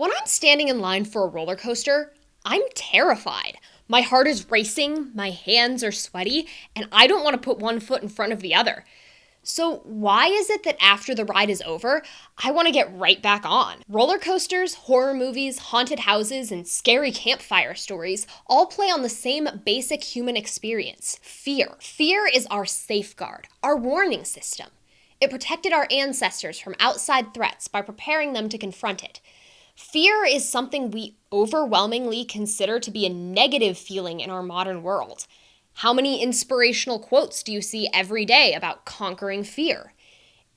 When I'm standing in line for a roller coaster, I'm terrified. My heart is racing, my hands are sweaty, and I don't want to put one foot in front of the other. So why is it that after the ride is over, I want to get right back on? Roller coasters, horror movies, haunted houses, and scary campfire stories all play on the same basic human experience: fear. Fear is our safeguard, our warning system. It protected our ancestors from outside threats by preparing them to confront it. Fear is something we overwhelmingly consider to be a negative feeling in our modern world. How many inspirational quotes do you see every day about conquering fear?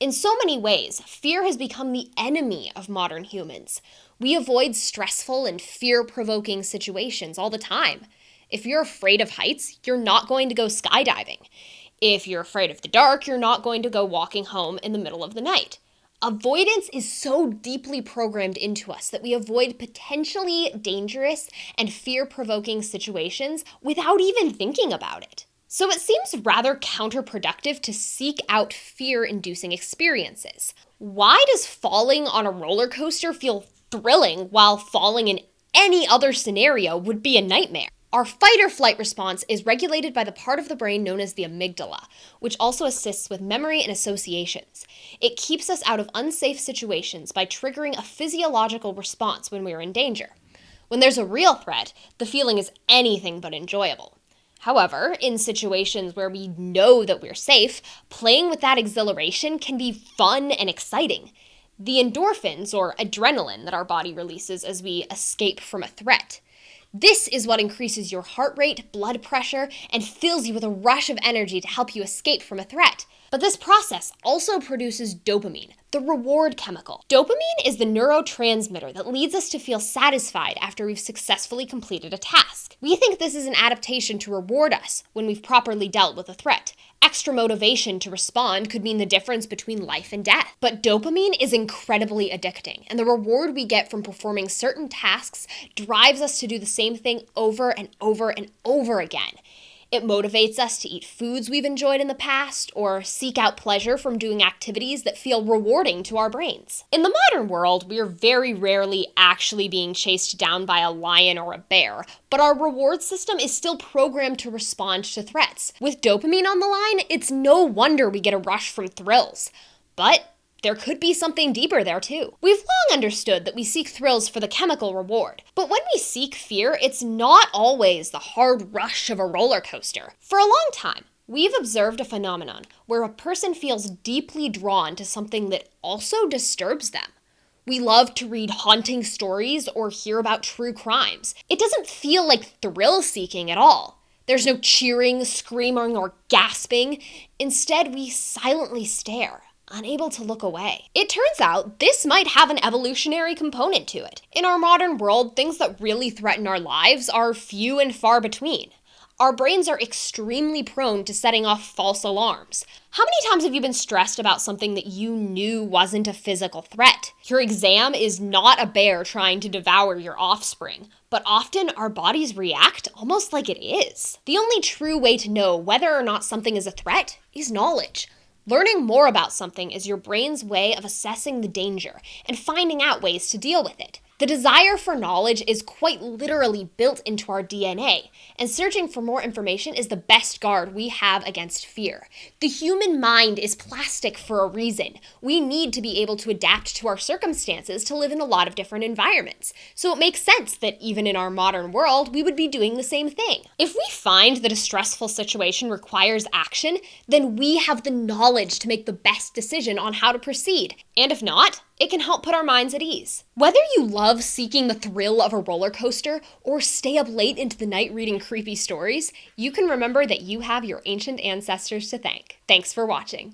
In so many ways, fear has become the enemy of modern humans. We avoid stressful and fear-provoking situations all the time. If you're afraid of heights, you're not going to go skydiving. If you're afraid of the dark, you're not going to go walking home in the middle of the night. Avoidance is so deeply programmed into us that we avoid potentially dangerous and fear-provoking situations without even thinking about it. So it seems rather counterproductive to seek out fear-inducing experiences. Why does falling on a roller coaster feel thrilling while falling in any other scenario would be a nightmare? Our fight or flight response is regulated by the part of the brain known as the amygdala, which also assists with memory and associations. It keeps us out of unsafe situations by triggering a physiological response when we are in danger. When there's a real threat, the feeling is anything but enjoyable. However, in situations where we know that we're safe, playing with that exhilaration can be fun and exciting. The endorphins, or adrenaline, that our body releases as we escape from a threat. This is what increases your heart rate, blood pressure, and fills you with a rush of energy to help you escape from a threat. But this process also produces dopamine, the reward chemical. Dopamine is the neurotransmitter that leads us to feel satisfied after we've successfully completed a task. We think this is an adaptation to reward us when we've properly dealt with a threat. Extra motivation to respond could mean the difference between life and death. But dopamine is incredibly addicting, and the reward we get from performing certain tasks drives us to do the same thing over and over and over again. It motivates us to eat foods we've enjoyed in the past, or seek out pleasure from doing activities that feel rewarding to our brains. In the modern world, we are very rarely actually being chased down by a lion or a bear, but our reward system is still programmed to respond to threats. With dopamine on the line, it's no wonder we get a rush from thrills. But there could be something deeper there too. We've long understood that we seek thrills for the chemical reward, but when we seek fear, it's not always the hard rush of a roller coaster. For a long time, we've observed a phenomenon where a person feels deeply drawn to something that also disturbs them. We love to read haunting stories or hear about true crimes. It doesn't feel like thrill-seeking at all. There's no cheering, screaming, or gasping. Instead, we silently stare, unable to look away. It turns out this might have an evolutionary component to it. In our modern world, things that really threaten our lives are few and far between. Our brains are extremely prone to setting off false alarms. How many times have you been stressed about something that you knew wasn't a physical threat? Your exam is not a bear trying to devour your offspring, but often our bodies react almost like it is. The only true way to know whether or not something is a threat is knowledge. Learning more about something is your brain's way of assessing the danger and finding out ways to deal with it. The desire for knowledge is quite literally built into our DNA, and searching for more information is the best guard we have against fear. The human mind is plastic for a reason. We need to be able to adapt to our circumstances to live in a lot of different environments. So it makes sense that even in our modern world, we would be doing the same thing. If we find that a stressful situation requires action, then we have the knowledge to make the best decision on how to proceed. And if not, it can help put our minds at ease. Whether you love seeking the thrill of a roller coaster or stay up late into the night reading creepy stories, you can remember that you have your ancient ancestors to thank. Thanks for watching.